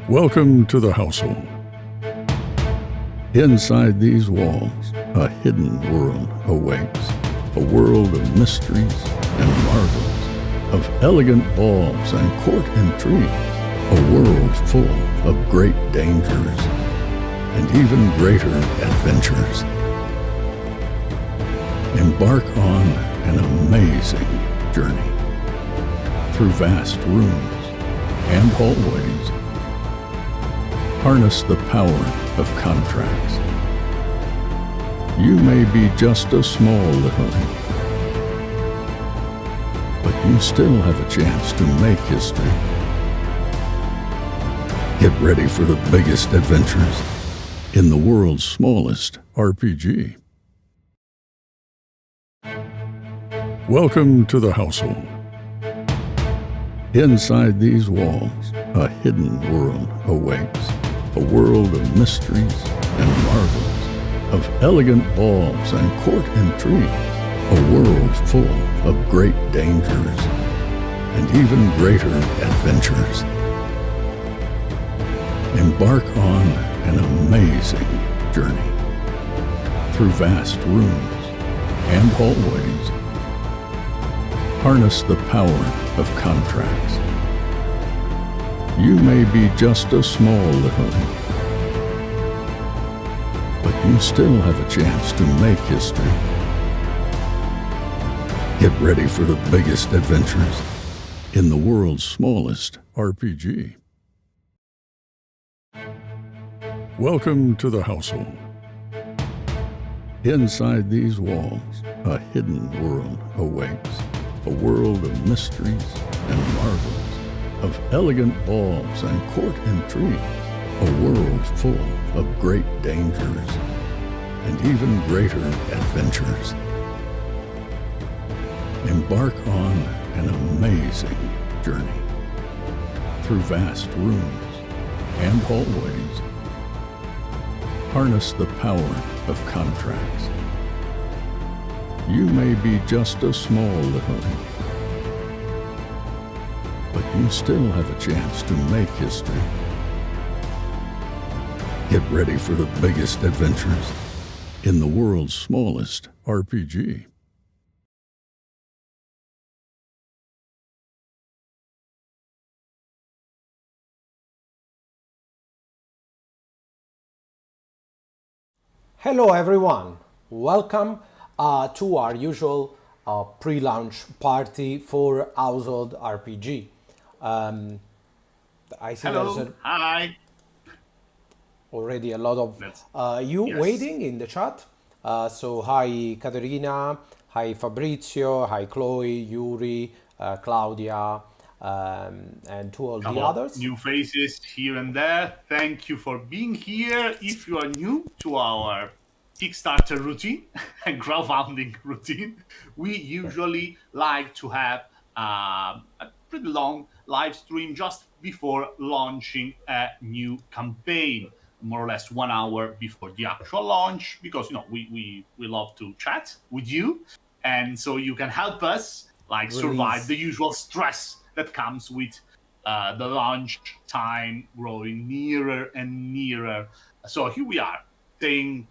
Welcome to the household. Inside these walls, a hidden world awaits, a world of mysteries and marvels, of elegant balls and court intrigues, a world full of great dangers and even greater adventures. Embark on an amazing journey through vast rooms and hallways. Harness the power of contracts. You may be just a small little ink, but you still have a chance to make history. Get ready for the biggest adventures in the world's smallest RPG. Welcome to the household. Inside these walls, a hidden world awaits, a world of mysteries and marvels, of elegant balls and court intrigues, a world full of great dangers and even greater adventures. Embark on an amazing journey through vast rooms and hallways. Harness the power of contracts. You may be just a small little ink, but you still have a chance to make history. Get ready for the biggest adventures in the world's smallest RPG. Welcome to the household. Inside these walls, a hidden world awaits, a world of mysteries and marvels, of elegant balls and court intrigues, a world full of great dangers and even greater adventures. Embark on an amazing journey through vast rooms and hallways. Harness the power of contracts. You may be just a small little ink, but you still have a chance to make history. Get ready for the biggest adventures in the world's smallest RPG. Hello everyone, welcome to our usual pre-launch party for Household RPG. I see Hello, hi. already a lot of you Yes. waiting in the chat. So hi Caterina, hi Fabrizio, hi Chloe, Yuri, Claudia, and to all the Couple of others. new faces here and there. Thank you for being here. If you are new to our Kickstarter routine and crowdfunding routine, we usually like to have a pretty long live stream just before launching a new campaign, more or less 1 hour before the actual launch, because we love to chat with you, and so you can help us like survive Release. the usual stress that comes with the launch time growing nearer and nearer. So here we are saying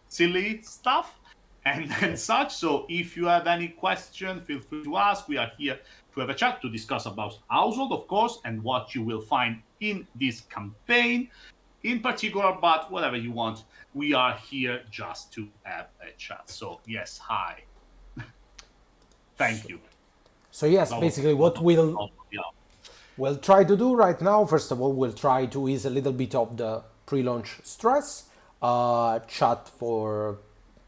silly stuff and such. So if you have any question, feel free to ask. We are here to have a chat to discuss about household, of course, and what you will find in this campaign in particular, but whatever you want, we are here just to have a chat. So yes, hi. Thank you. So yes, Lot of- basically lot what of- yeah. we'll try to do right now, first of all, we'll try to ease a little bit of the pre-launch stress, chat for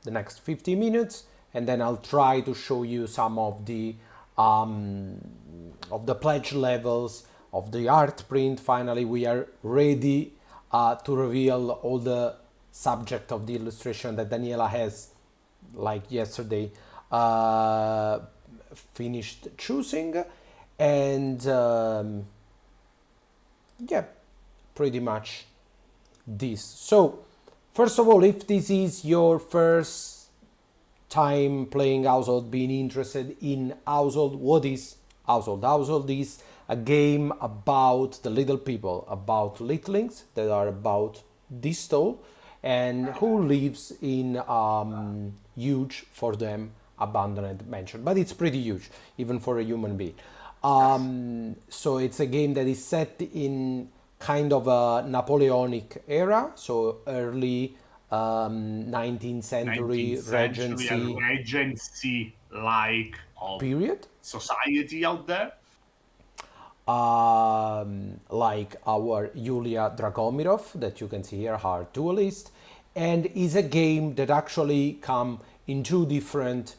the next 50 minutes, and then I'll try to show you some of the pledge levels of the art print. Finally, we are ready to reveal all the subject of the illustration that Daniela has, like yesterday, finished choosing, and yeah, pretty much this. So first of all, if this is your first time playing Household, being interested in Household, what is Household? Household is a game about the little people, about littlings that are about this tall, and who lives in huge for them abandoned mansion. But it's pretty huge, even for a human being. So it's a game that is set in kind of a Napoleonic era, so early 19th century 19th century, a Regency regency like of period. society out there. Like our Yulia Dragomirov that you can see here, our duelist, and is a game that actually come in two different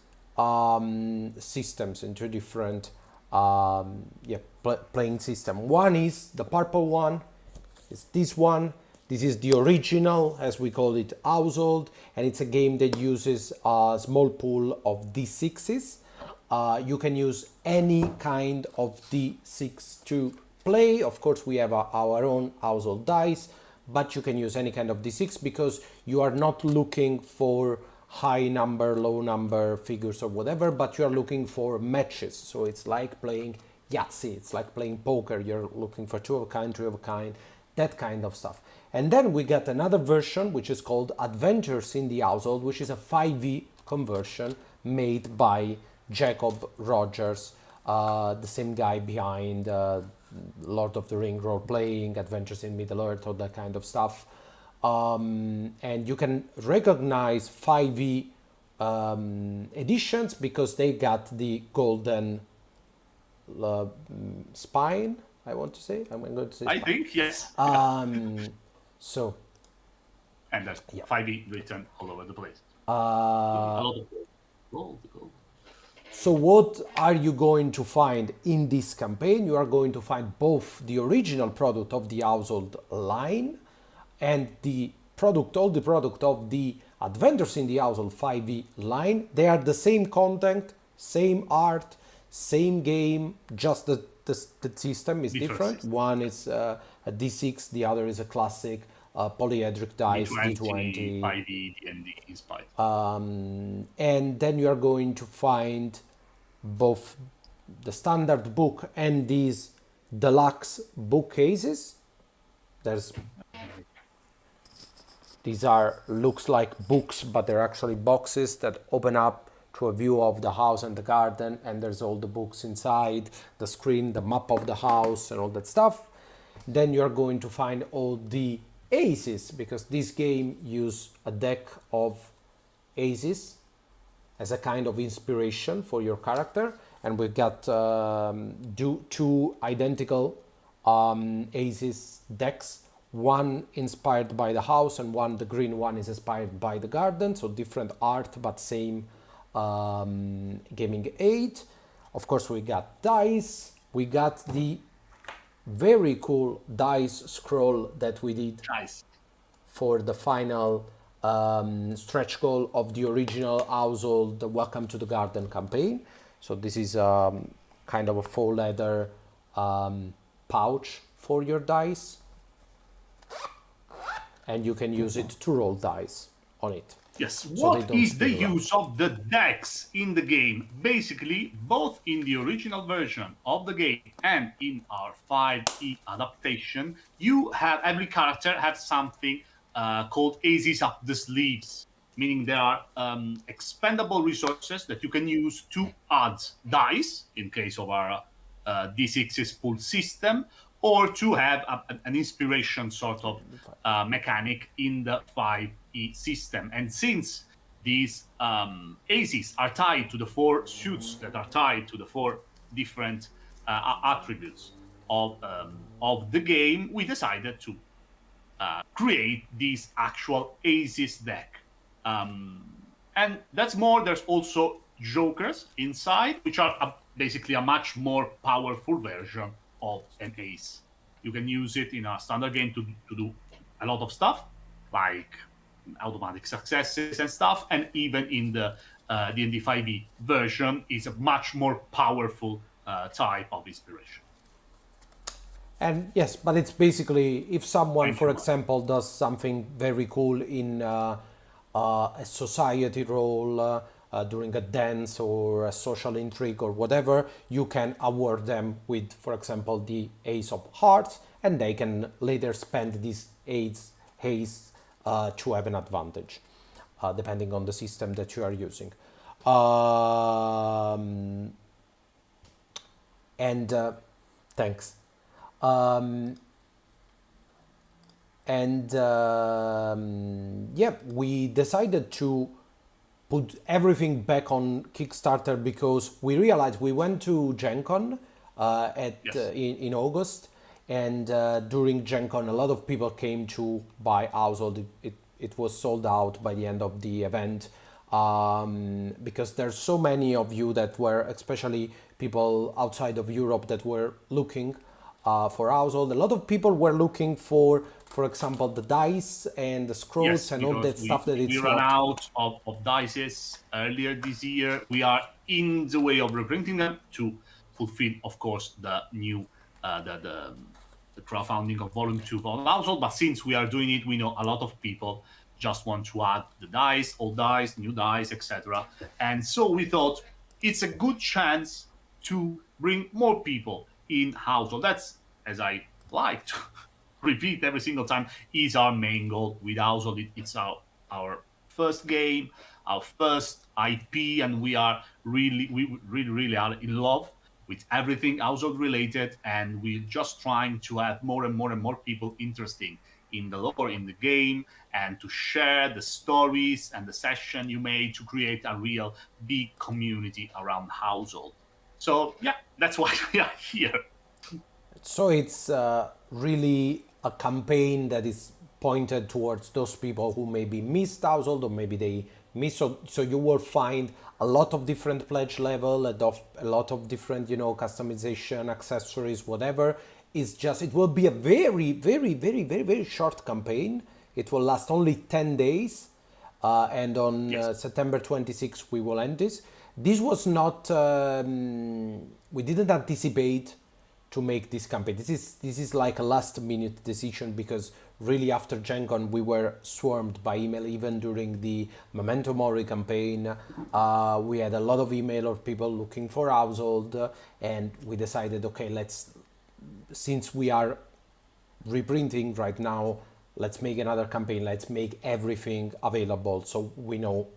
systems, in two different playing system. One is the purple one, is this one. This is the original, as we call it, household, and it's a game that uses a small pool of d6s. You can use any kind of d6 to play. Of course, we have our own household dice, but you can use any kind of d6 because you are not looking for high number, low number figures or whatever, but you are looking for matches. So it's like playing Yahtzee, it's like playing poker. You're looking for two of a kind, three of a kind, that kind of stuff. And then we got another version which is called Adventures in the Household, which is a 5e conversion made by Jacob Rogers, the same guy behind Lord of the Ring role playing, Adventures in Middle Earth, all that kind of stuff. And you can recognize 5e editions because they got the golden spine. I want to say. I'm going to say. I spine. think yes. So. And there's Yeah. 5e written all over the place. A Uh, lot of gold. So what are you going to find in this campaign? You are going to find both the original product of the household line and all the product of the Adventures in the Household 5e line. They are the same content, same art, same game, just the system is different. system. One is a D6, the other is a classic polyhedric dice, D20. 5e, D&D inspired. And then you are going to find both the standard book and these deluxe bookcases. These are looks like books, but they're actually boxes that open up to a view of the house and the garden, and there's all the books inside, the screen, the map of the house, and all that stuff. Then you're going to find all the aces, because this game use a deck of aces as a kind of inspiration for your character, and we've got two identical aces decks, one inspired by the house and one, the green one, is inspired by the garden, so different art but same gaming aid. Of course, we got dice, we got the very cool dice scroll that we did Nice. for the final stretch goal of the original household, the Welcome to the Garden campaign. So this is kind of a faux leather pouch for your dice, and you can use it to roll dice on it. Yes. So What they don't is the spin around. use of the decks in the game? Basically, both in the original version of the game and in our 5e adaptation, you have every character has something called aces up the sleeves, meaning there are expendable resources that you can use to add dice in case of our d6's pool system, or to have an inspiration sort of mechanic in the 5e system. And since these aces are tied to the 4 suits that are tied to the 4 different attributes of the game, we decided to create this actual aces deck. And that's more. There's also jokers inside, which are basically a much more powerful version of an ace. You can use it in a standard game to do a lot of stuff, like automatic successes and stuff, and even in the D&D 5e version is a much more powerful type of inspiration. And yes, but it's basically if someone, Thank for you. example, does something very cool in a society role, during a dance or a social intrigue or whatever, you can award them with, for example, the Ace of Hearts, and they can later spend these ace to have an advantage, depending on the system that you are using. Thanks. Yeah, we decided to put everything back on Kickstarter because we realized we went to Gen Con in August, and during Gen Con a lot of people came to buy Household. It was sold out by the end of the event, because there's so many of you that were, especially people outside of Europe, that were looking for Household. A lot of people were looking for example, the dice and the scrolls and all that stuff that it's we ran out of dices earlier this year. We are in the way of reprinting them to fulfill, of course, the new the crowdfunding of Volume 2 of Household. But since we are doing it, we know a lot of people just want to add the dice, old dice, new dice, etc. And so we thought it's a good chance to bring more people in Household. That's, as I like to repeat every single time, is our main goal with Household. It's our first game, our first IP, and we really are in love with everything Household related, and we're just trying to have more and more people interested in the lore, in the game, and to share the stories and the session you made to create a real big community around Household. So yeah, that's why we are here. So it's really a campaign that is pointed towards those people who maybe missed Household, or maybe they missed. So you will find a lot of different pledge level, a lot of different, customization, accessories, whatever. It will be a very short campaign. It will last only 10 days. And on September 26th, we will end this. This was not, we didn't anticipate to make this campaign. This is like a last minute decision, because really after Gen Con we were swarmed by email. Even during the Memento Mori campaign, we had a lot of email of people looking for Household, and we decided, okay, since we are reprinting right now, let's make another campaign. Let's make everything available so we know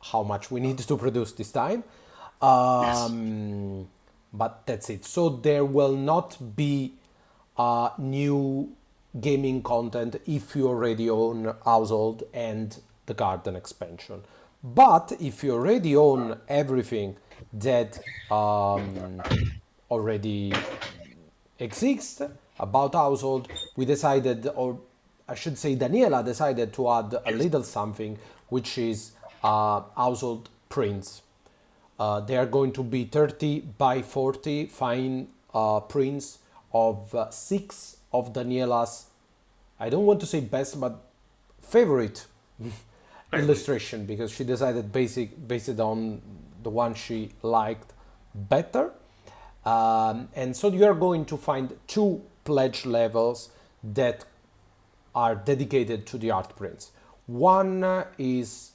how much we need to produce this time. But that's it. So there will not be new gaming content if you already own Household and the Garden expansion. But if you already own everything that already exists about Household, we decided, or I should say Daniela decided, to add a little something, which is Household prints. They are going to be 30 by 40 fine prints of 6 of Daniela's, I don't want to say best, but favorite illustration, because she decided based on the one she liked better. And so you are going to find 2 pledge levels that are dedicated to the art prints. One is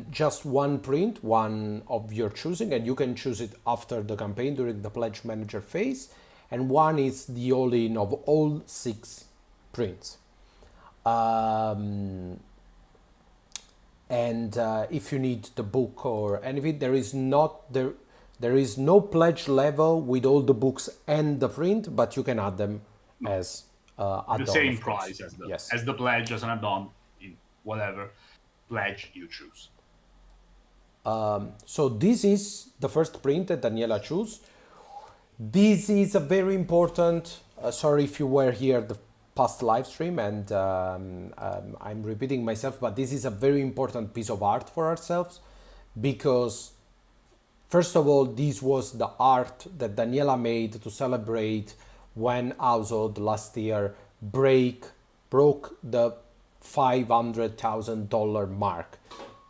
just one print, one of your choosing, and you can choose it after the campaign during the pledge manager phase. And one is the all-in of all 6 prints. And if you need the book or anything, there is no pledge level with all the books and the print, but you can add them as add-on. The same price as the pledge, as an add-on in whatever pledge you choose. So this is the first print that Daniela chose. This is a very important, sorry if you were here the past live stream, and I'm repeating myself, but this is a very important piece of art for ourselves, because first of all, this was the art that Daniela made to celebrate when Household last year broke the $500,000 mark,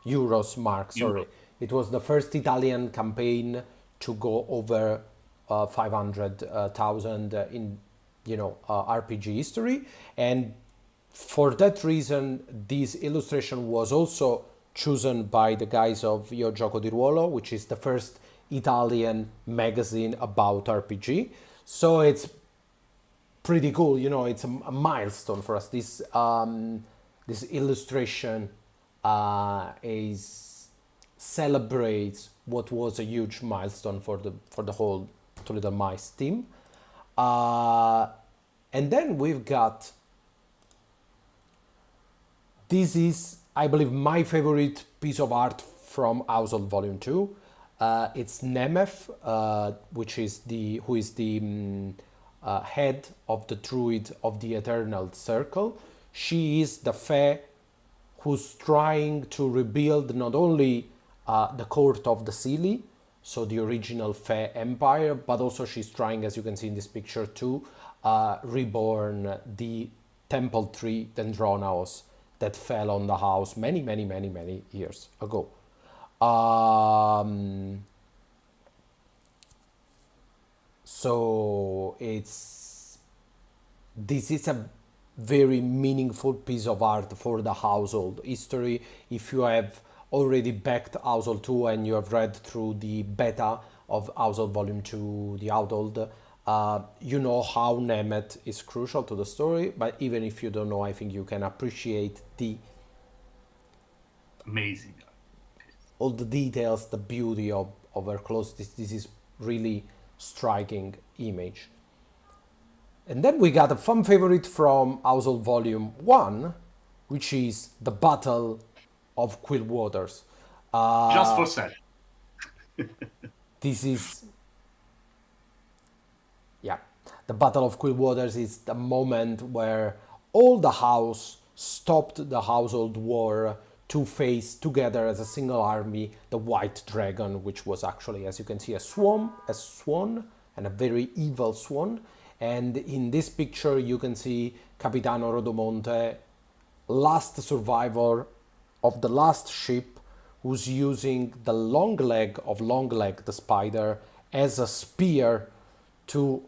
euros mark, sorry. It was the first Italian campaign to go over 500,000 in RPG history, and for that reason this illustration was also chosen by the guys of Io Gioco di Ruolo, which is the first Italian magazine about RPG. So it's pretty cool, you know. It's a milestone for us. This illustration is celebrates what was a huge milestone for the whole Two Little Mice team. And then we've got, this is, I believe, my favorite piece of art from Household Volume 2. It's Nemeth, who is the head of the Druid of the Eternal Circle. She is the Fae who's trying to rebuild not only the court of the Seelie, so the original Fae Empire, but also she's trying, as you can see in this picture, to reborn the Temple Tree Dendronaos that fell on the house many years ago. So this is a very meaningful piece of art for the household history. If you have already backed Household 2 and you have read through the beta of Household Volume 2, the Household, you know how Nemeth is crucial to the story, but even if you don't know, I think you can appreciate Amazing. all the details, the beauty of her clothes. This is really striking image. And then we got a fan favorite from Household Volume 1, which is the Battle of Quill Waters. Just for set. This is, yeah, the Battle of Quill Waters is the moment where all the house stopped the household war to face together as a single army the White Dragon, which was actually, as you can see, a swan, and a very evil swan. And in this picture, you can see Capitano Rodomonte, last survivor of the last ship, who's using the long leg of Longleg the spider as a spear to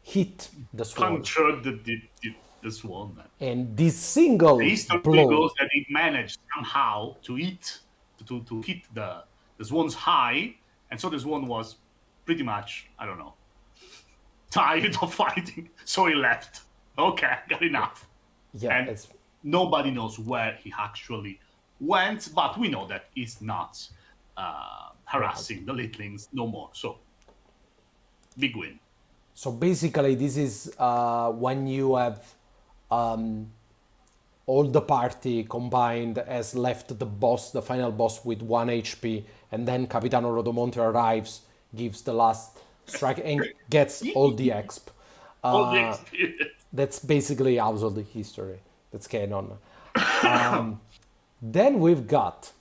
hit the swan. Punctured the swan. And this single The history blow goes that it managed somehow to hit the swan's eye, and so the swan was pretty much, I don't know, tired of fighting, so he left. Okay, got enough. Yeah, and nobody knows where he actually went, but we know that he's not harassing the Litlings no more. So, big win. So basically, this is when you have all the party combined has left the boss, the final boss, with 1 HP, and then Capitano Rodomonte arrives, gives the last strike, and gets all the exp. All the experience. That's basically household history. That's canon. Then we've got...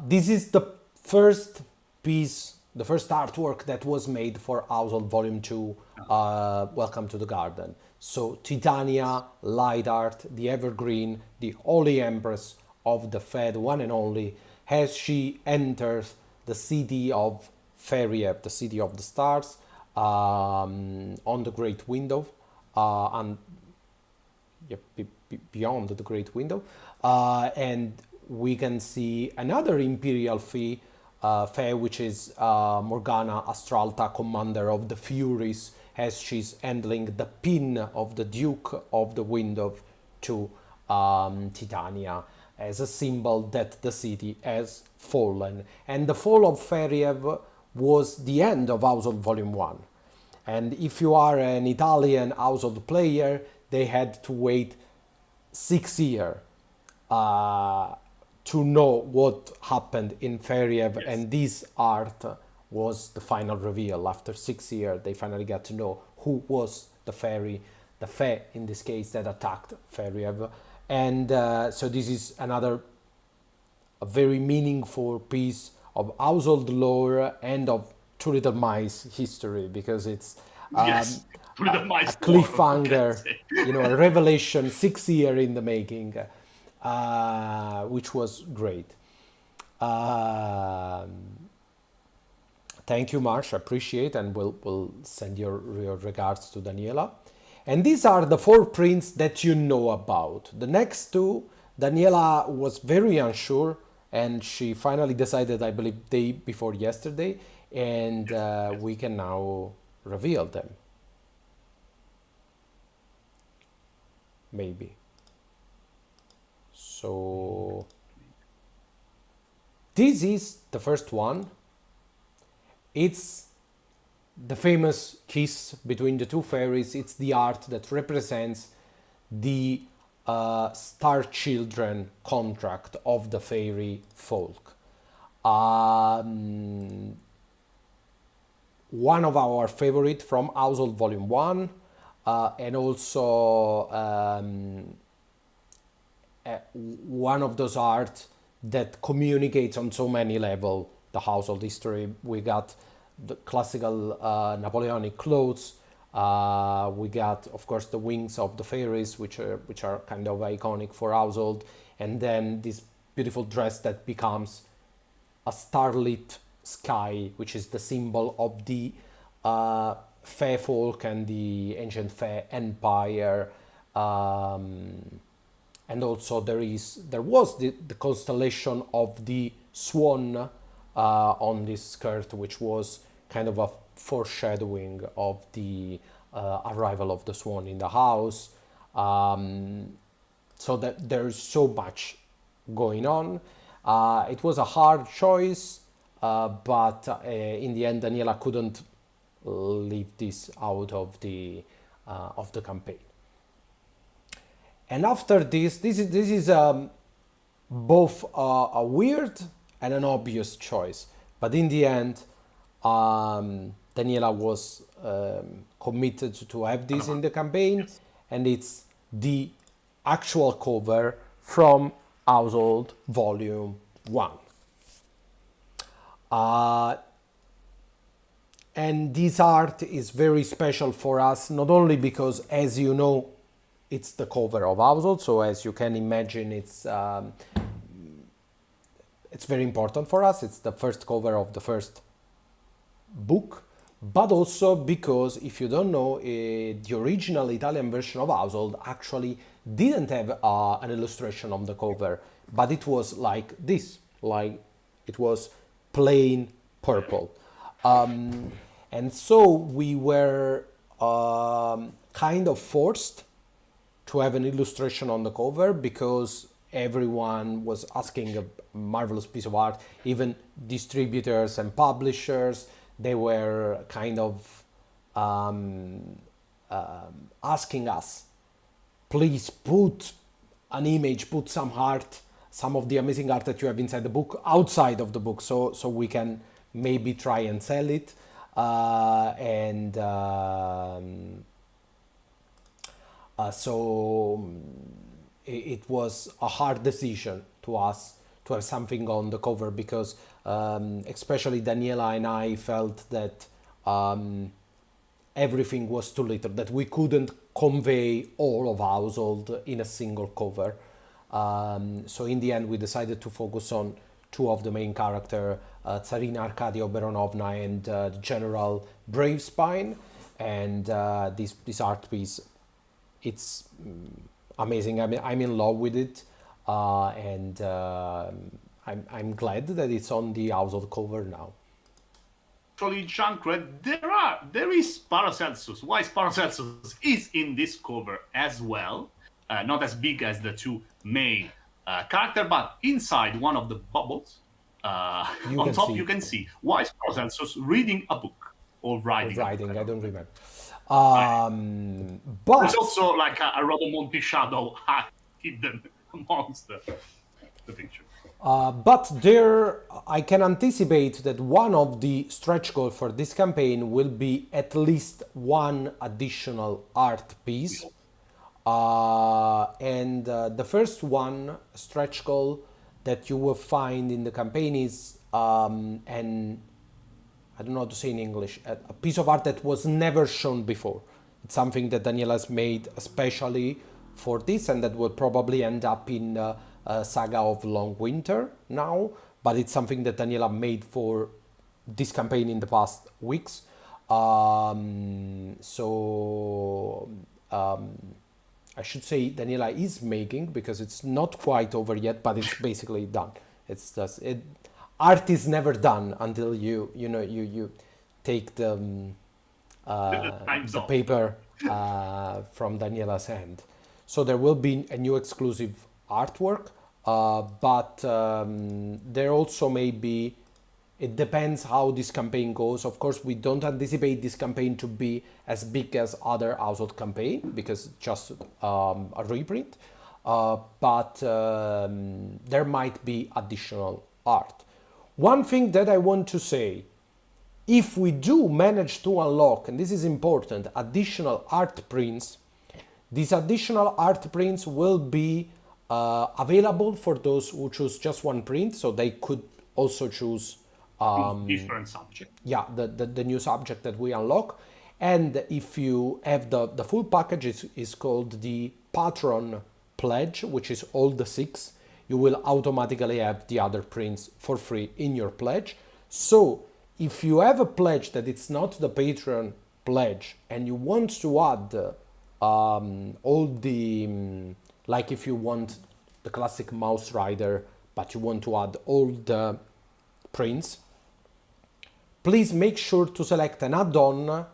this is the first piece, the first artwork that was made for Household Volume 2, Welcome to the Garden. So Titania, Light Art, the Evergreen, the Holy Empress of the Fed, one and only, as she enters the city of Ferriev, the city of the stars, on the Great Window, and beyond the Great Window. And we can see another Imperial Fae, which is Morgana Astralta, commander of the Furies, as she's handling the pin of the Duke of the Window to Titania, as a symbol that the city has fallen. And the fall of Ferriev was the end of Household Volume 1. And if you are an Italian Household player, they had to wait 6 years to know what happened in Ferriev, yes. And this art was the final reveal. After 6 years, they finally got to know who was the Fae in this case, that attacked Ferriev. And so this is a very meaningful piece of household lore and of Two Little Mice history, because it's yes, a cliffhanger, a revelation 6 years in the making, which was great. Thank you, Marsh. I appreciate, and we'll send your regards to Daniela. And these are the 4 prints that you know about. The next 2, Daniela was very unsure, and she finally decided, I believe, day before yesterday, and we can now reveal them. Maybe. So this is the first one. It's the famous kiss between the 2 fairies. It's the art that represents the star children contract of the fairy folk. One of our favorite from Household Volume 1, and also one of those art that communicates on so many levels the household history. We got the classical Napoleonic clothes. We got, of course, the wings of the fairies, which are kind of iconic for household, and then this beautiful dress that becomes a starlit sky, which is the symbol of the Fae folk and the ancient Fae empire. And also there was the constellation of the swan on this skirt, which was kind of a foreshadowing of the arrival of the swan in the house. So that there's so much going on. It was a hard choice, but in the end, Daniela couldn't leave this out of the campaign. And after this is both a weird and an obvious choice. But in the end, Daniela was committed to have this in the campaign, and it's the actual cover from Household Volume 1. And this art is very special for us, not only because, as you know, it's the cover of Household, so as you can imagine, it's very important for us. It's the first cover of the first book, but also because, if you don't know, the original Italian version of Household actually didn't have an illustration on the cover, but it was like this, like it was plain purple. And so we were kind of forced to have an illustration on the cover because everyone was asking a marvelous piece of art. Even distributors and publishers, they were kind of asking us, please put an image, put some art, some of the amazing art that you have inside the book outside of the book, so we can maybe try and sell it. So it was a hard decision to us to have something on the cover because especially Daniela and I felt that everything was too little, that we couldn't convey all of Household in a single cover. So in the end we decided to focus on 2 of the main characters, Tsarina Arkadia Oberonovna and General Bravespine. And this art piece, it's amazing. I mean, I'm in love with it, and I'm glad that it's on the Household cover now. Actually, Junkrat, there is Paracelsus. Why Paracelsus is in this cover as well, not as big as the 2 main characters, but inside one of the bubbles on top you can see why is Paracelsus reading a book or writing. I don't remember. But there's also like a Rodomonti shadow hidden amongst the picture. But there, I can anticipate that one of the stretch goals for this campaign will be at least one additional art piece. And the first one, stretch goal, that you will find in the campaign is an, I don't know how to say in English, a piece of art that was never shown before. It's something that Daniela's made especially for this, and that will probably end up in Saga of Long Winter now, but it's something that Daniela made for this campaign in the past weeks. So I should say Daniela is making, because it's not quite over yet, but it's basically done. It's just it. Art is never done until you take Time's the off. paper from Daniela's hand. So there will be a new exclusive artwork, but there also may be. It depends how this campaign goes. Of course, we don't anticipate this campaign to be as big as other household campaign, because it's just a reprint. But there might be additional art. One thing that I want to say, if we do manage to unlock, and this is important, additional art prints, these additional art prints will be available for those who choose just one print, so they could also choose Different subject. yeah, the new subject that we unlock. And if you have the full package, is called the Patron Pledge, which is all the 6, you will automatically have the other prints for free in your pledge. So if you have a pledge that it's not the Patreon pledge, and you want to add all the like if you want the classic Mouse Rider, but you want to add all the prints, please make sure to select an add-on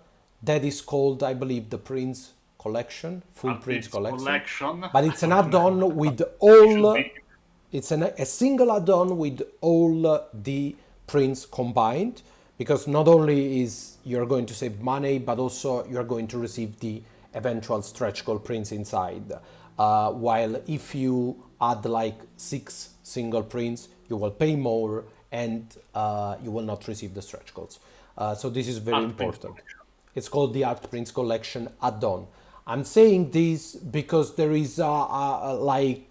that is called, I believe, the Prints Collection, Full Prints Collection. But it's an add-on with all, it's a single add-on with all the prints combined, because not only is you're going to save money, but also you're going to receive the eventual stretch goal prints inside. While if you add like 6 single prints, you will pay more, and you will not receive the stretch goals. So this is very important. It's called the Art Prints Collection add-on. I'm saying this because there is like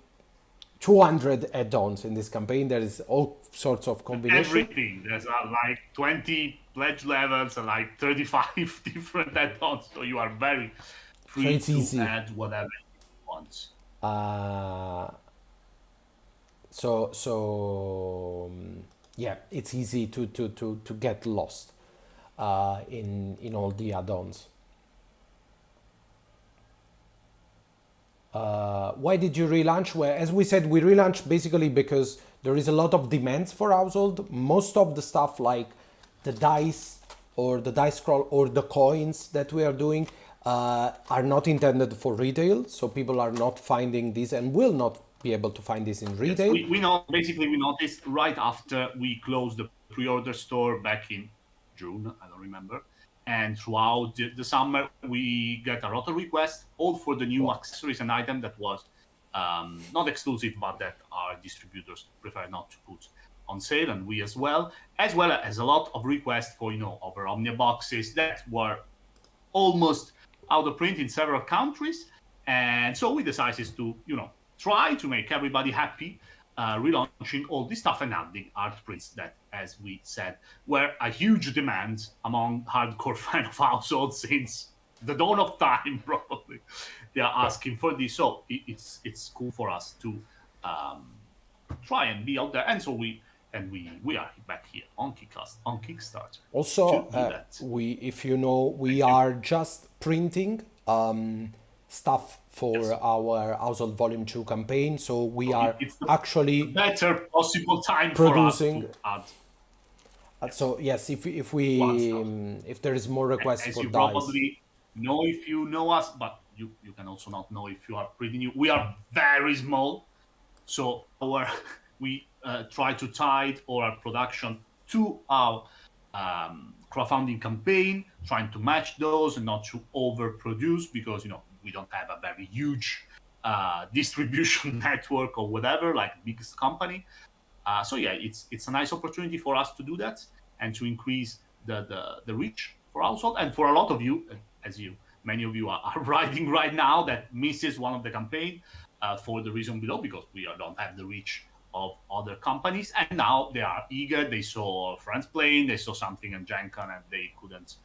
200 add-ons in this campaign. There is all sorts of combinations. Everything. There's like 20 pledge levels and like 35 different add-ons. So you are very free to easy. add whatever you want. Yeah, it's easy to get lost in all the add-ons. Why did you relaunch? Well, as we said, we relaunched basically because there is a lot of demands for household. Most of the stuff like the dice or the dice scroll or the coins that we are doing are not intended for retail. So people are not finding these and will not be able to find this in retail. Yes, we noticed right after we closed the pre-order store back in June, I don't remember. And throughout the summer, we get a lot of requests, all for the new accessories and items that was not exclusive, but that our distributors prefer not to put on sale, and we as well as a lot of requests for, over Omnia boxes that were almost out of print in several countries. And so we decided to, try to make everybody happy, relaunching all this stuff and adding art prints that, as we said, were a huge demand among hardcore fans of households since the dawn of time. Probably they are asking for this, so it's cool for us to try and be out there. And so we are back here on Kickstarter. Also, we are just printing stuff for our Household Volume 2 campaign, so we are actually better possible time producing. For us to add. So yes, if there is more requests as for you dice. Probably know if you know us, but you can also not know if you are pretty new. We are very small, so we try to tie our production to our crowdfunding campaign, trying to match those and not to overproduce, because we don't have a very huge distribution network or whatever like biggest company. So yeah, it's a nice opportunity for us to do that and to increase the reach for household. And for a lot of you, many of you are riding right now that misses one of the campaign for the reason below, because we don't have the reach of other companies, and now they are eager. They saw friends playing, they saw something in Gen Con and they couldn't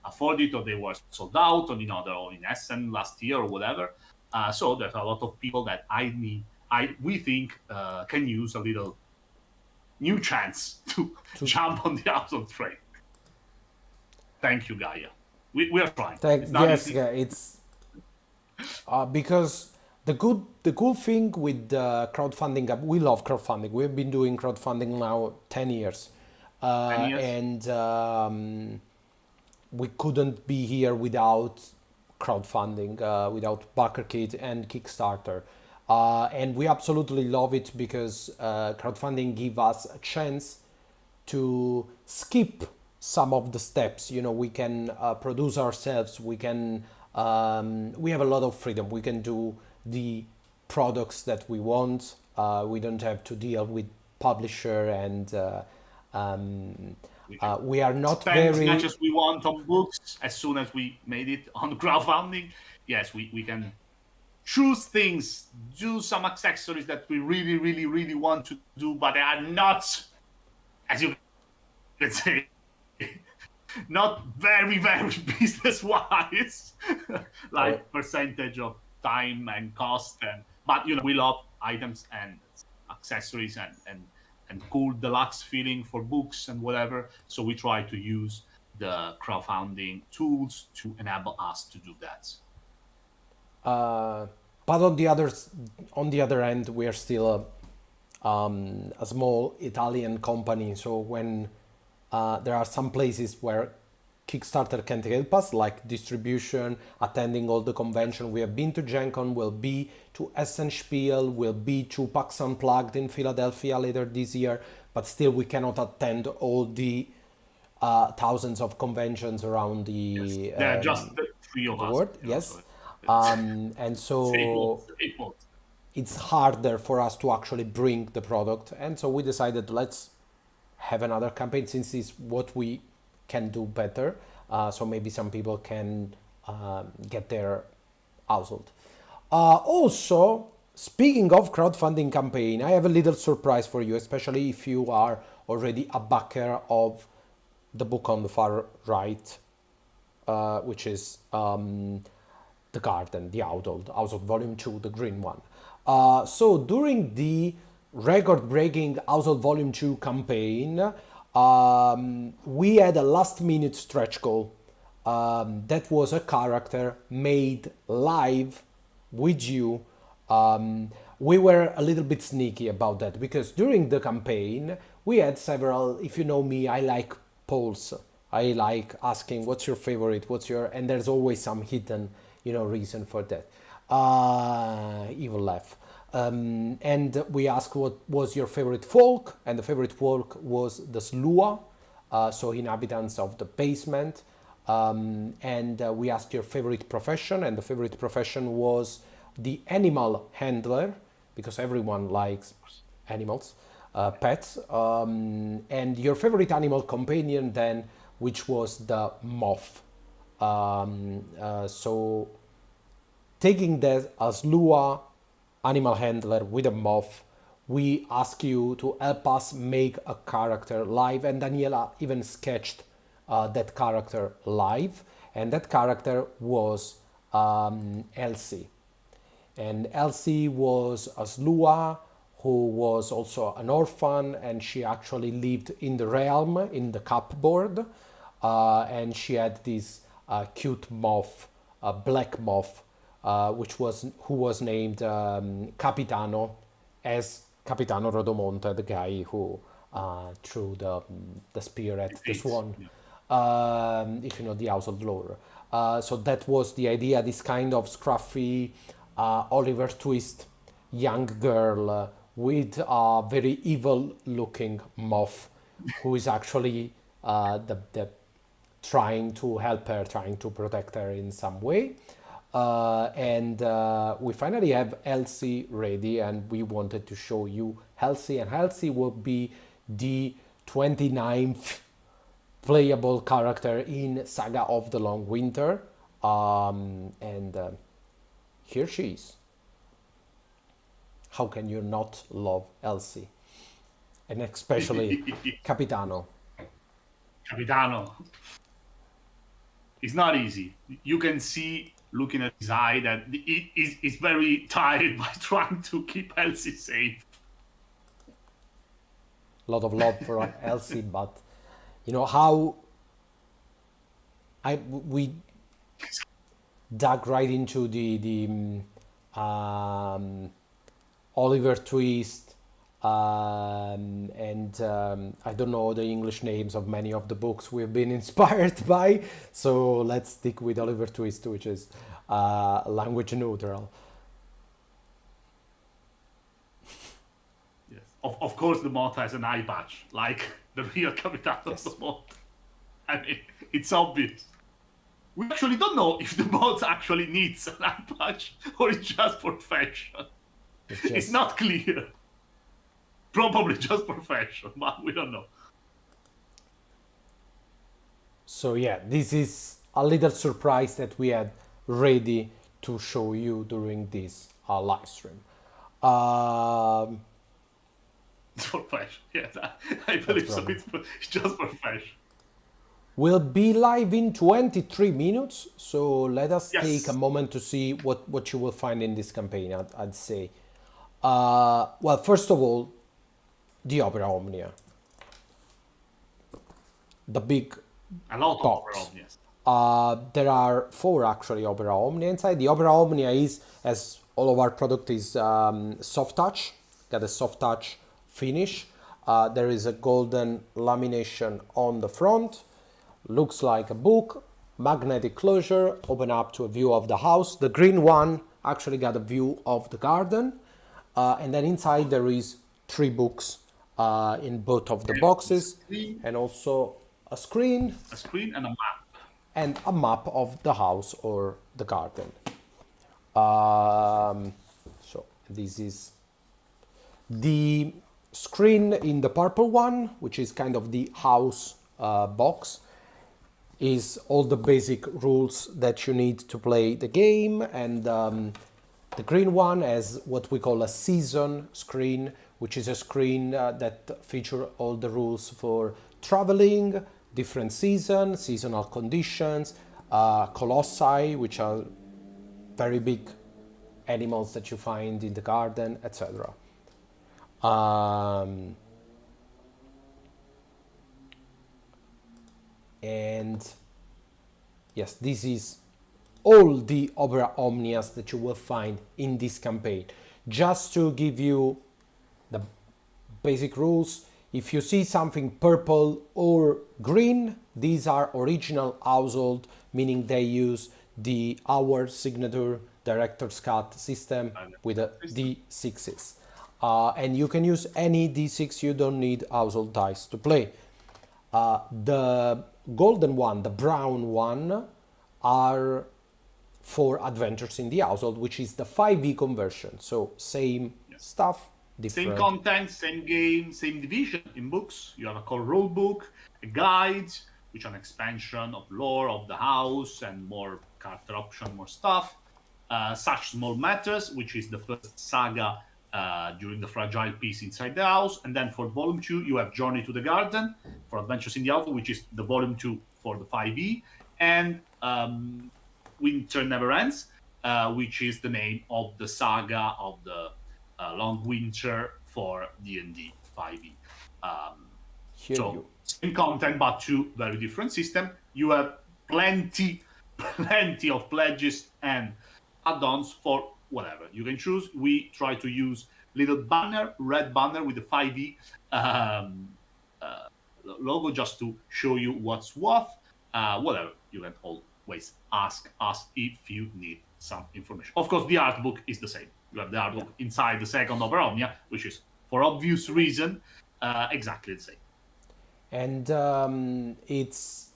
afford it, or they were sold out, or they're all in Essen last year or whatever. So there's a lot of people that we think can use a little new chance to jump on the household train. Thank you, Gaia. We are trying. Because the cool thing with crowdfunding, we love crowdfunding. We've been doing crowdfunding now 10 years, 10 years. and we couldn't be here without crowdfunding, without BackerKit and Kickstarter. And we absolutely love it because crowdfunding give us a chance to skip some of the steps. You know, we can produce ourselves. We have a lot of freedom. We can do the products that we want. We don't have to deal with publisher and We can we are not spend as much very. as we want on books as soon as we made it on crowdfunding. Yes, we can choose things, do some accessories that we really, really, really want to do, but they are not, as you can say, not very, very business wise, Correct. like percentage of time and cost. And but we love items and accessories and cool deluxe feeling for books and whatever. So we try to use the crowdfunding tools to enable us to do that. But on the other end, we are still a small Italian company. So when there are some places where Kickstarter can help us, like distribution, attending all the convention. We have been to Gen Con, we'll be to Essenspiel, we'll be to PAX Unplugged in Philadelphia later this year, but still we cannot attend all the thousands of conventions around Yes, there are just the three of the us. world. Yes. So And same old, so same old. it's harder for us to actually bring the product. And so we decided let's have another campaign since it's what we can do better. So maybe some people can get their household. Also, speaking of crowdfunding campaign, I have a little surprise for you, especially if you are already a backer of the book on the far right, which is The Garden, the Household Volume 2, the green one. So during the record-breaking Household Volume 2 campaign, we had a last-minute stretch goal. That was a character made live with you. We were a little bit sneaky about that because during the campaign, we had several, if you know me, I like polls. I like asking what's your favorite, and there's always some hidden, reason for that. Evil laugh. And we asked what was your favorite folk, and the favorite folk was the Slua, so inhabitants of the basement. And we asked your favorite profession, and the favorite profession was the animal handler, because everyone likes animals, pets. And your favorite animal companion then, which was the moth. So taking that as Lua, animal handler with a moth, we ask you to help us make a character live, and Daniela even sketched that character live, and that character was Elsie. And Elsie was a Slua who was also an orphan, and she actually lived in the realm, in the cupboard, and she had this cute moth, a black moth, who was named Capitano, as Capitano Rodomonte, the guy who threw the spear at the swan. If you know the household lore. So that was the idea, this kind of scruffy Oliver Twist young girl with a very evil looking moth who is actually the trying to help her, trying to protect her in some way. And we finally have Elsie ready, and we wanted to show you Elsie, and Elsie will be the 29th playable character in Saga of the Long Winter. And here she is. How can you not love Elsie? And especially Capitano. Capitano. It's not easy. You can see, looking at his eye, that he's very tired by trying to keep Elsie safe. A lot of love for Elsie, but you know how we dug right into the Oliver Twist, and I don't know the English names of many of the books we've been inspired by, so let's stick with Oliver Twist, which is language neutral. Yes. Of course, the mod has an eye patch, like the real Capitano Yes. the mod. I mean, it's obvious. We actually don't know if the mod actually needs an eye patch or it's just for fashion. It's It's just not clear. Probably just for fashion, but we don't know. so yeah, this is a little surprise that we had ready to show you during this live stream. Um, It's for fashion. Yes, I believe so. problem. It's just for fashion. We'll be live in 23 minutes, so let us Yes. take a moment to see what you will find in this campaign, I'd say. Well, first of all, the Opera Omnia. The big A lot of box. overall, yes. There are 4 actually Opera Omnia inside. The Opera Omnia is, as all of our product is soft touch, got a soft touch finish. There is a golden lamination on the front. Looks like a book, magnetic closure, open up to a view of the house. The green one actually got a view of the garden. And then inside there is 3 books in both of the boxes, and also a screen A screen and a map. and a map of the house or the garden. So this is the screen in the purple one, which is kind of the house box, is all the basic rules that you need to play the game, and the green one has what we call a season screen, which is a screen that feature all the rules for traveling, different seasonal conditions, colossi, which are very big animals that you find in the garden, etc. And yes, this is all the Opera Omnias that you will find in this campaign. Just to give you the basic rules, if you see something purple or green, these are original household, meaning they use the hour signature director's cut system with a D6s. And you can use any D6, you don't need household dice to play. The golden one, the brown one, are for adventures in the household, which is the 5e conversion. So same stuff, different. Same content, same game, same division in books. You have a core rule book, a guide, which are an expansion of lore of the house and more character option, more stuff. Such Small Matters, which is the first saga during the Fragile Peace inside the house. And then for volume 2, you have Journey to the Garden for Adventures in the House, which is the volume 2 for the 5e. And Winter Never Ends, which is the name of the saga of the Long Winter for D&D 5e. Here So you same content, but 2 very different systems. You have plenty of pledges and add-ons for whatever you can choose. We try to use little banner, red banner with the 5e logo, just to show you what's what. Whatever, you can always ask us if you need some information. Of course, the art book is the same. You have the art book inside the second Opera Omnia, which is, for obvious reason, exactly the same. And it's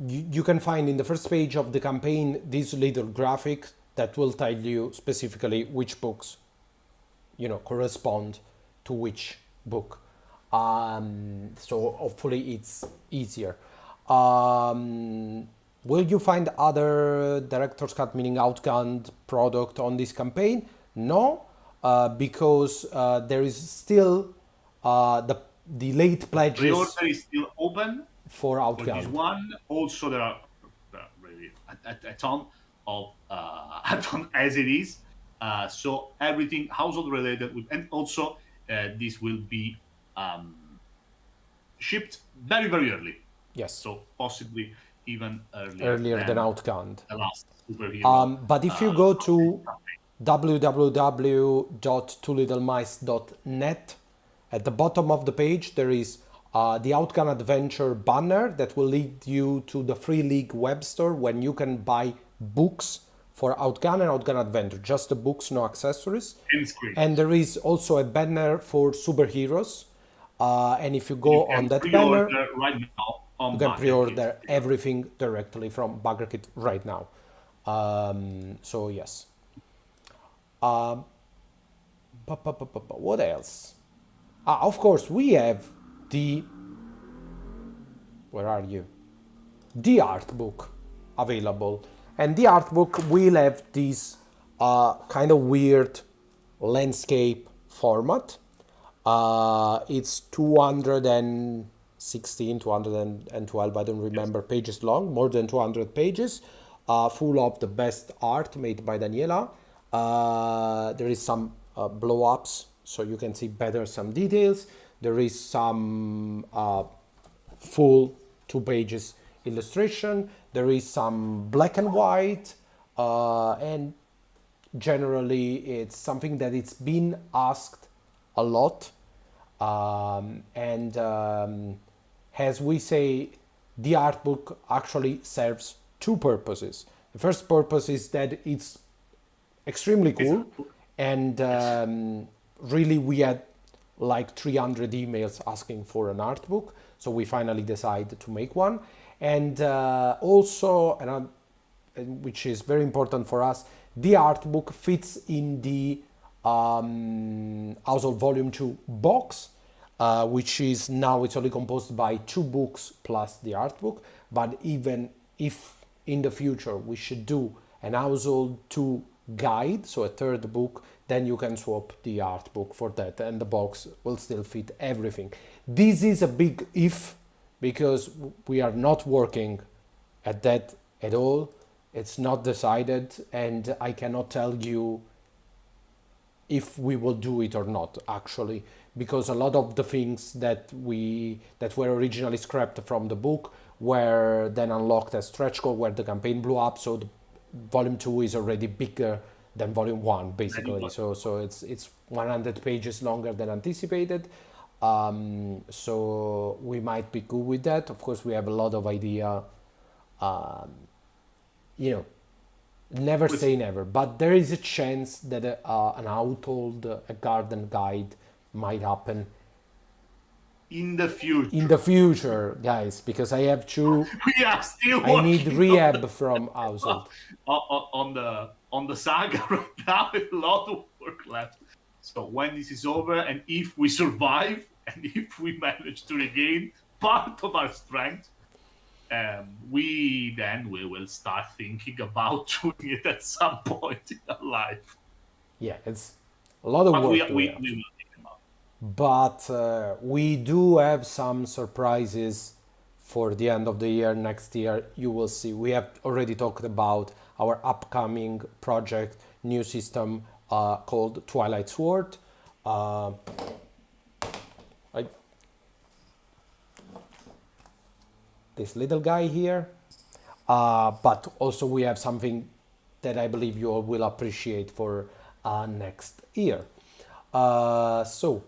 you can find in the first page of the campaign this little graphic that will tell you specifically which books correspond to which book, so hopefully it's easier. Will you find other director's cut, meaning outgunned product on this campaign? No, because there is still the late pledges Pre-order is still open for for this outgunned. one. Also, there are really a ton of a ton as it is. So everything household related, and also this will be shipped very early. Yes. So possibly even earlier, earlier than Outgunned. the last superhero. But if you go to www.twolittlemice.net, at the bottom of the page there is the Outgun Adventure banner that will lead you to the Free League web store when you can buy books for Outgun and Outgun Adventure, just the books, no accessories. And there is also a banner for superheroes. And if you go on that banner, right now on you can Bucket pre-order Kit. everything directly from BuggerKit right now. So yes. What else? Of course, we have the... Where are you? The art book available. And the art book will have this kind of weird landscape format. It's 216, 212, I don't remember, pages long, more than 200 pages, full of the best art made by Daniela. There is some blow-ups, so you can see better some details. There is some full 2 pages illustration. There is some black and white, and generally it's something that it's been asked a lot. As we say, the art book actually serves 2 purposes. The first purpose is that it's extremely cool, and really we had like 300 emails asking for an art book, so we finally decided to make one. And also, which is very important for us, the art book fits in the Household Volume 2 box, which is now it's only composed by 2 books plus the art book. But even if in the future we should do an Household 2 guide, so a 3rd book, then you can swap the art book for that, and the box will still fit everything. This is a big if, because we are not working at that at all. It's not decided, and I cannot tell you if we will do it or not, actually, because a lot of the things that were originally scrapped from the book were then unlocked as stretch code, where the campaign blew up. So the volume 2 is already bigger than volume 1, basically. So it's 100 pages longer than anticipated. So we might be good with that. Of course, we have a lot of idea. Never say never, but there is a chance that an household, a garden guide might happen in the future. In the future, guys, because I have to. We are still. I need rehab from household. On the saga right now, a lot of work left. So when this is over, and if we survive, and if we manage to regain part of our strength, we will start thinking about doing it at some point in our life. Yeah, it's a lot of work. We will think about it. But we do have some surprises for the end of the year. Next year, you will see. We have already talked about our upcoming project, new system called Twilight Sword. This little guy here, but also we have something that I believe you all will appreciate for next year. So,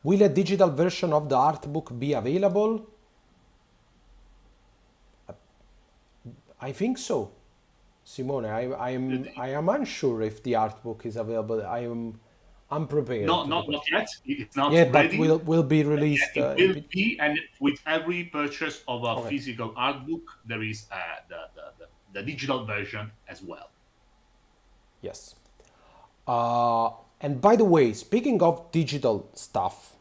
will a digital version of the art book be available? I think so, Simone. I am unsure if the art book is available. I am unprepared. Not yet. It's not ready. But will be released. It will be, and with every purchase of a physical art book, there is the digital version as well. Yes. And by the way, speaking of digital stuff,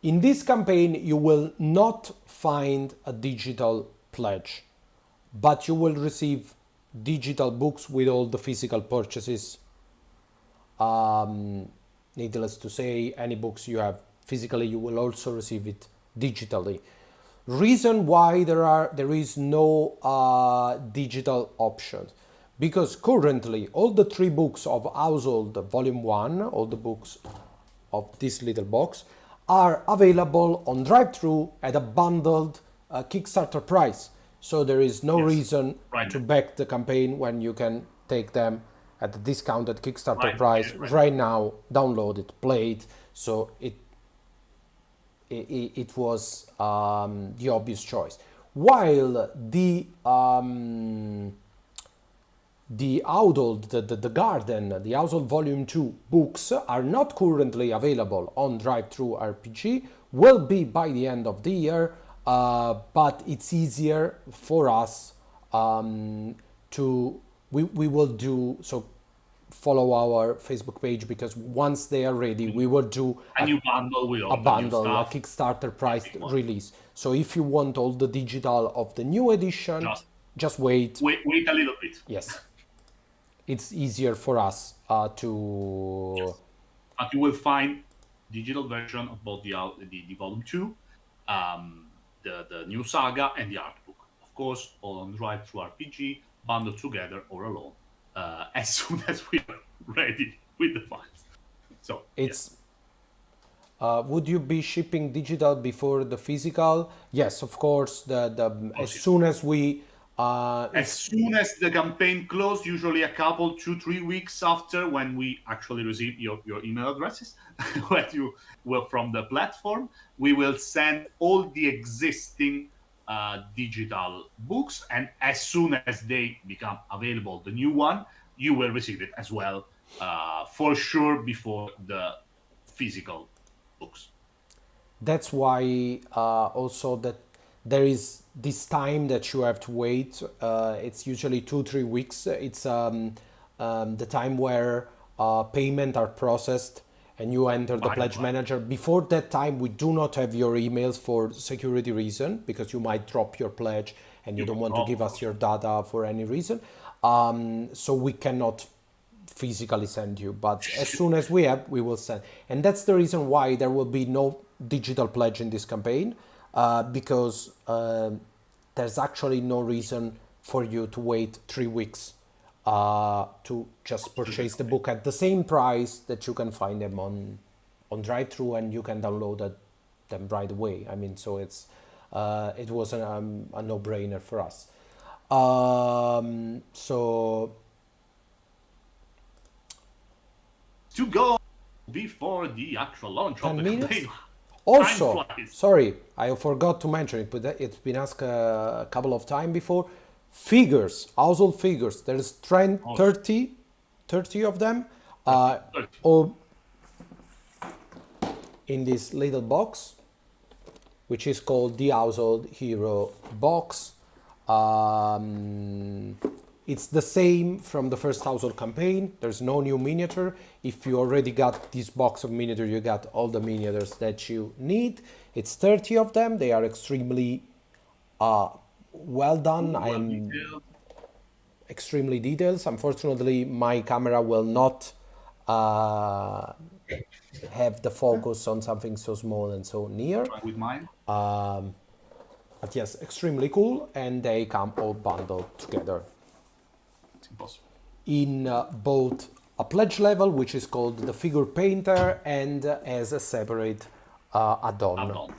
in this campaign you will not find a digital pledge, but you will receive digital books with all the physical purchases. Needless to say, any books you have physically, you will also receive it digitally. Reason why there is no digital option, because currently all the 3 books of Household Volume 1, all the books of this little box, are available on drive-thru at a bundled Kickstarter price. So there is no Yes, reason right to now. back the campaign when you can take them at the discounted Kickstarter Right price here, right right now. Download it, play it. So it was the obvious choice. While the Household, the Garden, the Household Volume 2 books are not currently available on Drive-Thru RPG, will be by the end of the year, but it's easier for us we will do, so follow our Facebook page, because once they are ready, we will do A new bundle with a all the new bundle, a stuff. Kickstarter priced Big one. release. So if you want all the digital of the new edition, Just just wait. wait a little bit. Yes, it's easier for us to. But you will find digital version of both the volume 2, the new saga, and the art book. Of course, all on Drive through RPG, bundled together or alone, as soon as we are ready with the files. So yes. It's. Would you be shipping digital before the physical? Yes, of course. As soon as we. As soon as the campaign closed, usually a couple, 2-3 weeks after, when we actually receive your email addresses, when you will from the platform, we will send all the existing digital books, and as soon as they become available, the new one, you will receive it as well, for sure, before the physical books. That's why also that there is this time that you have to wait. It's usually 2-3 weeks. It's the time where payment are processed and you enter the pledge manager. Before that time, we do not have your emails for security reason, because you might drop your pledge and you don't want to give us your data for any reason. So we cannot physically send you, but as soon as we have, we will send. And that's the reason why there will be no digital pledge in this campaign, because there's actually no reason for you to wait 3 weeks to just purchase the book at the same price that you can find them on Drive-Thru, and you can download them right away. I mean, so it was a no-brainer for us. So To go before the actual launch of 10 the minutes. campaign. Also, Time flies. sorry, I forgot to mention it, but it's been asked a couple of times before. Figures, household figures. There's 30 of them, 30. all in this little box, which is called the Household Hero box. It's the same from the first household campaign. There's no new miniature. If you already got this box of miniature, you got all the miniatures that you need. It's 30 of them. They are extremely well done. I am extremely detailed. Unfortunately, my camera will not have the focus on something so small and so near. Try with mine. But yes, extremely cool, and they come all bundled together It's impossible. in both a pledge level, which is called the figure painter, and as a separate add-on. Add-on.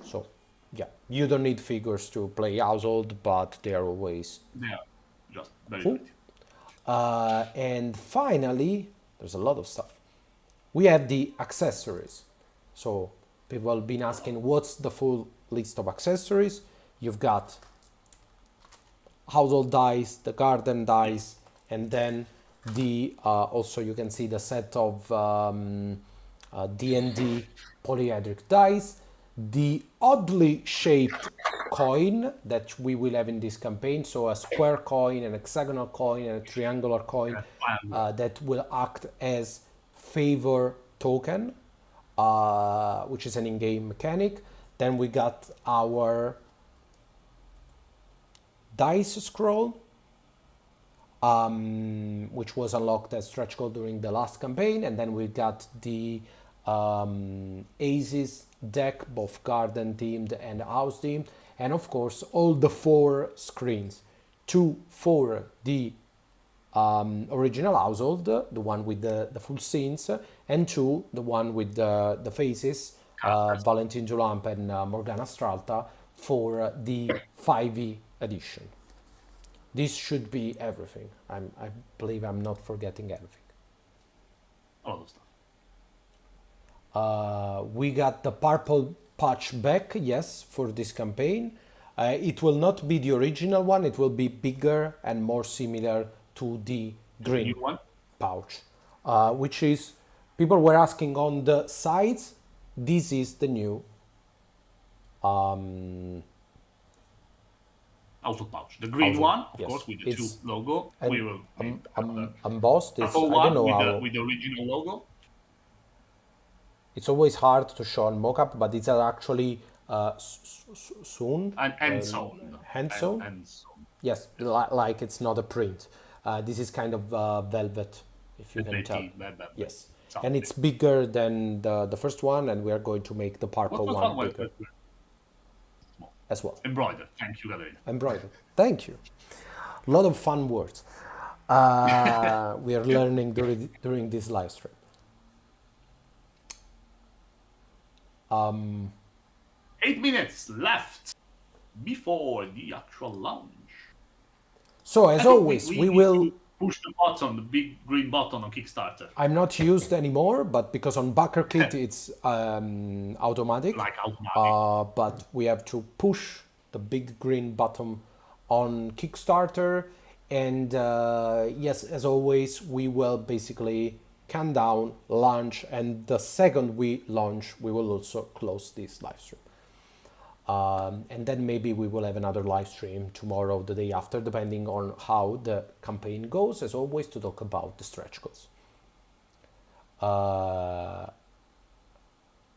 So yeah, you don't need figures to play household, but they are always Yeah, just very cool. pretty. And finally, there's a lot of stuff. We have the accessories. So people have been asking, what's the full list of accessories? You've got household dice, the garden dice, and then the also you can see the set of D&D polyhedric dice, the oddly shaped coin that we will have in this campaign, so a square coin, an hexagonal coin, and a triangular coin that will act as favor token, which is an in-game mechanic. Then we got our dice scroll, which was unlocked as stretch goal during the last campaign, and then we got the Aces deck, both garden themed and house themed, and of course all the 4 screens, 2 for the original household, the one with the full scenes, and two, the one with the faces, Characters. Valentin Dulamp and Morgana Stralta, for the 5e edition. This should be everything. I believe I'm not forgetting everything. All of stuff. We got the purple patch back, yes, for this campaign. It will not be the original one, it will be bigger and more similar to the green New one. pouch, which is, people were asking on the sides, this is the new Also pouch. The green Also, one, of yes. course, with the two It's logo. We will make embossed. It's, purple I don't one know with how. with the original logo. It's always hard to show on mockup, but it's actually sewn, And sewn. hand sewn. And sewn. Yes, like it's not a print. This is kind of velvet, if you can tell. Velvet. Yes, Something. and it's bigger than the first one, and we are going to make the purple one bigger as well. Embroidered. Thank you, Galena. Embroidered. Thank you. A lot of fun words we are learning during this live stream. 8 minutes left before the actual launch. So as I think always, we need will. to push the button, the big green button on Kickstarter. I'm not used anymore, but because on BackerKit it's automatic. Like automatic. But we have to push the big green button on Kickstarter, and yes, as always, we will basically count down, launch, and the second we launch, we will also close this live stream. And then maybe we will have another live stream tomorrow, the day after, depending on how the campaign goes, as always, to talk about the stretch goals.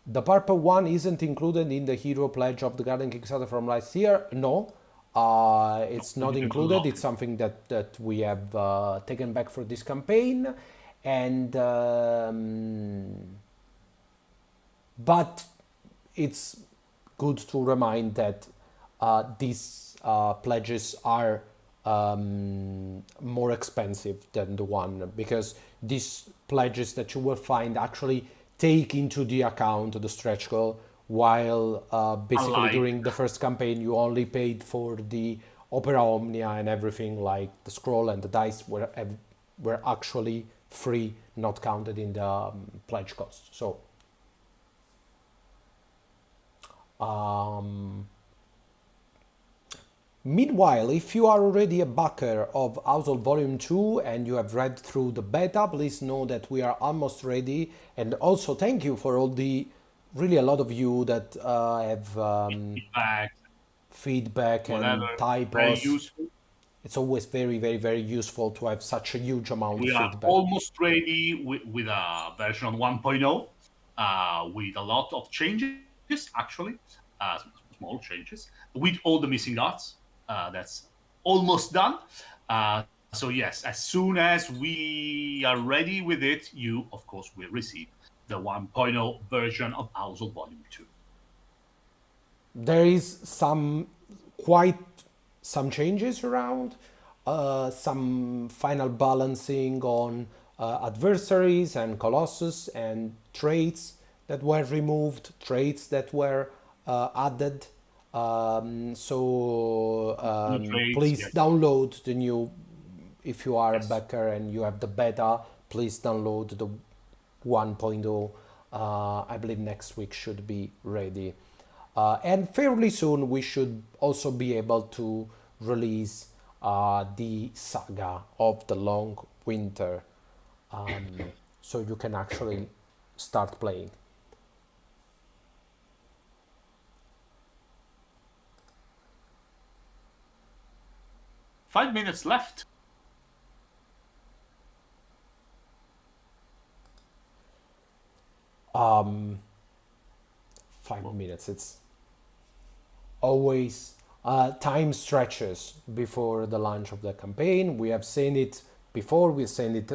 The purple one isn't included in the hero pledge of the Garden Kickstarter from last year. No, it's not included. It's something that we have taken back for this campaign, and but it's good to remind that these pledges are more expensive than the one, because these pledges that you will find actually take into the account the stretch goal, while basically Unlike- during the first campaign you only paid for the Opera Omnia and everything, like the scroll and the dice were actually free, not counted in the pledge cost. So meanwhile, if you are already a backer of Household Volume 2 and you have read through the beta, please know that we are almost ready. And also thank you for all really a lot of you that have feedback and Whatever. Very typos. useful. It's always very, very, very useful to have such a huge amount We of are feedback. almost ready with a version 1.0 with a lot of changes, actually, small changes, with all the missing arts. That's almost done. So yes, as soon as we are ready with it, you, of course, will receive the 1.0 version of Household Volume 2. There is quite some changes around, some final balancing on adversaries and Colossus, and traits that were removed, traits that were added. Traits, Please yes. download the new, if you are a backer and you have the beta, please download the 1.0. I believe next week should be ready. And fairly soon we should also be able to release the Saga of the Long Winter, so you can actually start playing. Five minutes left. Um, 5 minutes. It's always time stretches before the launch of the campaign. We have seen it before. We've seen it,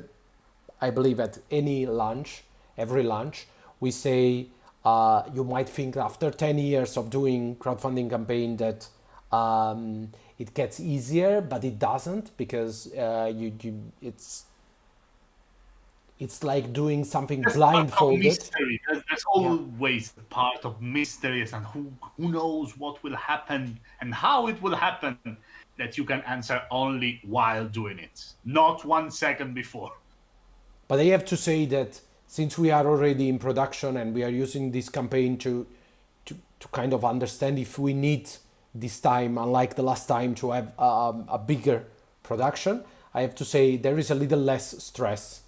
I believe, at any launch, every launch. We say you might think after 10 years of doing crowdfunding campaign that it gets easier, but it doesn't, because it's like doing something There's part of blindfolded. mystery. There's always part of mysteries, and who knows what will happen and how it will happen, that you can answer only while doing it, not 1 second before. But I have to say that since we are already in production and we are using this campaign to kind of understand if we need this time, unlike the last time, to have a bigger production, I have to say there is a little less stress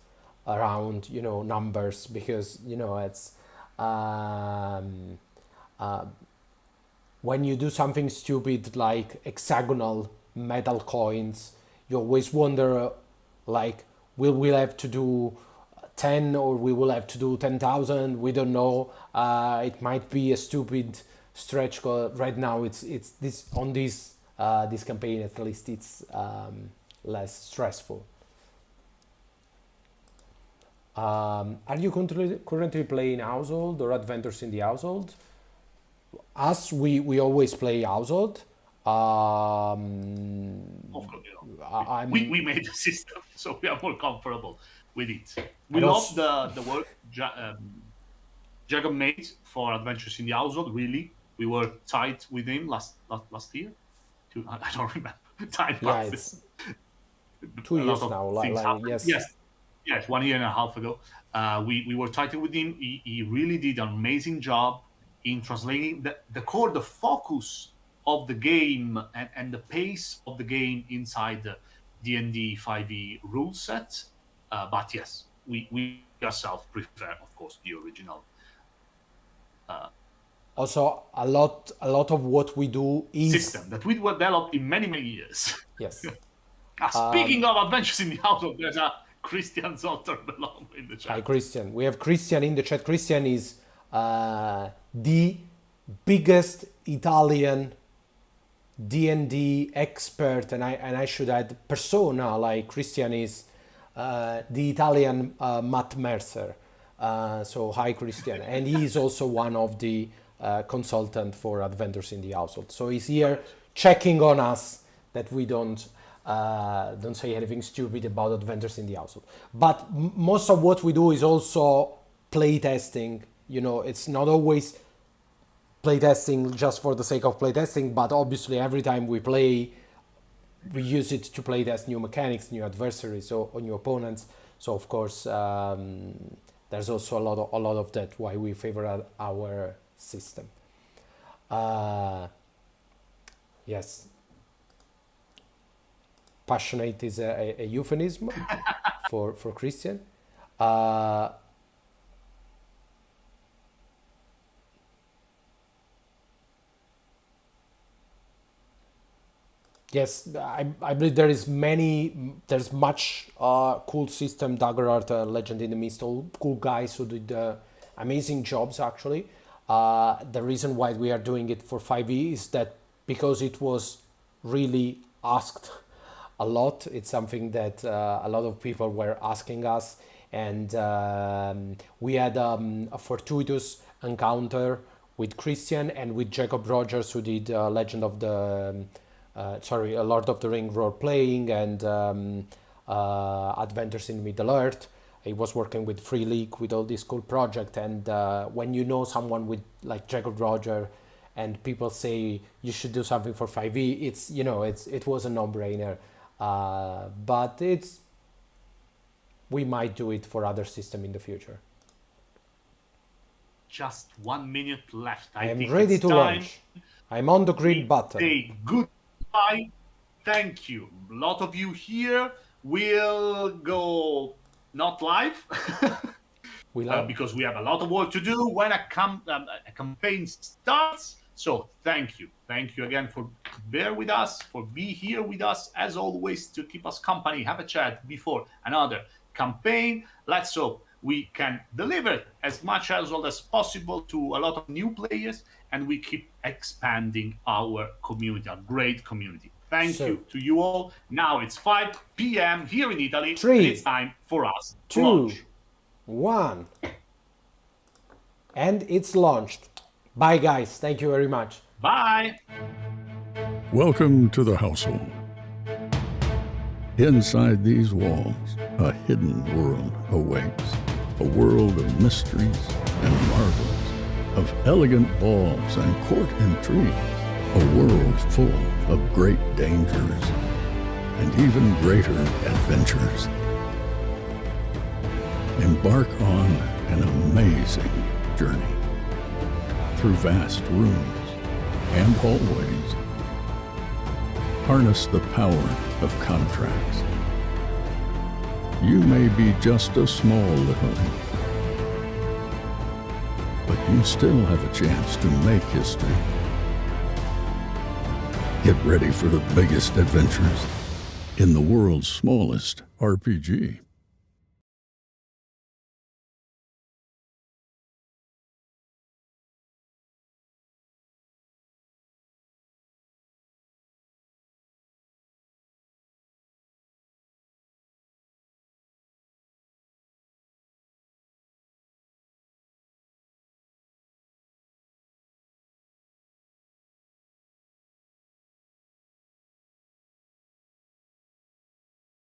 around, you know, numbers, because, you know, it's when you do something stupid like hexagonal metal coins, you always wonder, like, will we have to do 10 or we will have to do 10,000? We don't know. It might be a stupid stretch goal. Right now it's this on this this campaign, at least it's less stressful. Are you currently playing Household or Adventures in the Household? Us, we always play Household. Of course, you know, I'm we made the system, so we are more comfortable with it. We And love also, the work Jacob made for Adventures in the Household. Really, we were tight with him last year. I don't remember. Time yeah, passes. it's A 2 years lot of now. things happened. Yes, Yes, 1.5 years ago. We were tighter with him. He really did an amazing job in translating the core, the focus of the game, and the pace of the game inside the D&D 5e rule set. But yes, we ourselves prefer, of course, the original. also a lot of what we do is, System that we developed in many years. yes. Speaking of Adventures in the Household, there's a Christian Zotter below in the Hi, chat. Christian. We have Christian in the chat. Christian is the biggest Italian D&D expert, and I should add persona. Like, Christian is the Italian Matt Mercer. So hi, Christian, and he is also one of the consultant for Adventures in the Household. So he's here checking on us that we don't say anything stupid about Adventures in the Household. But most of what we do is also playtesting. You know, it's not always playtesting just for the sake of playtesting, but obviously every time we play, we use it to playtest new mechanics, new adversaries, or new opponents. So of course, there's also a lot of that why we favor our system. Yes, passionate is a euphemism for Christian. Yes, I believe there's much cool system. Daggerart, Legend in the Mist, all cool guys who did amazing jobs actually. The reason why we are doing it for 5e is that because it was really asked a lot. It's something that a lot of people were asking us, and we had a fortuitous encounter with Christian and with Jacob Rogers, who did Legend of the Lord of the Ring role playing and Adventures in Middle Earth. He was working with Free League with all this cool project, and when you know someone with like Jacob Roger, and people say you should do something for 5e, it was a no-brainer. But we might do it for other system in the future. Just 1 minute left. I am think ready it's to time. launch. I'm on the green button. Say goodbye. Thank you. A lot of you here will go not live because we have a lot of work to do when a campaign starts. So thank you again for bear with us, for be here with us as always, to keep us company, have a chat before another campaign. Let's hope we can deliver as much as possible to a lot of new players, and we keep expanding our community, a great community. Thank you to you all. Now it's 5 p.m. here in Italy, 3, and it's time for us to 2, launch. 1. And it's launched. Bye, guys. Thank you very much. Bye. Welcome to the household. Inside these walls, a hidden world awaits, a world of mysteries and marvels, of elegant balls and court intrigues, a world full of great dangers and even greater adventures. Embark on an amazing journey through vast rooms and hallways. Harness the power of contracts. You may be just a small little ink, but you still have a chance to make history. Get ready for the biggest adventures in the world's smallest RPG.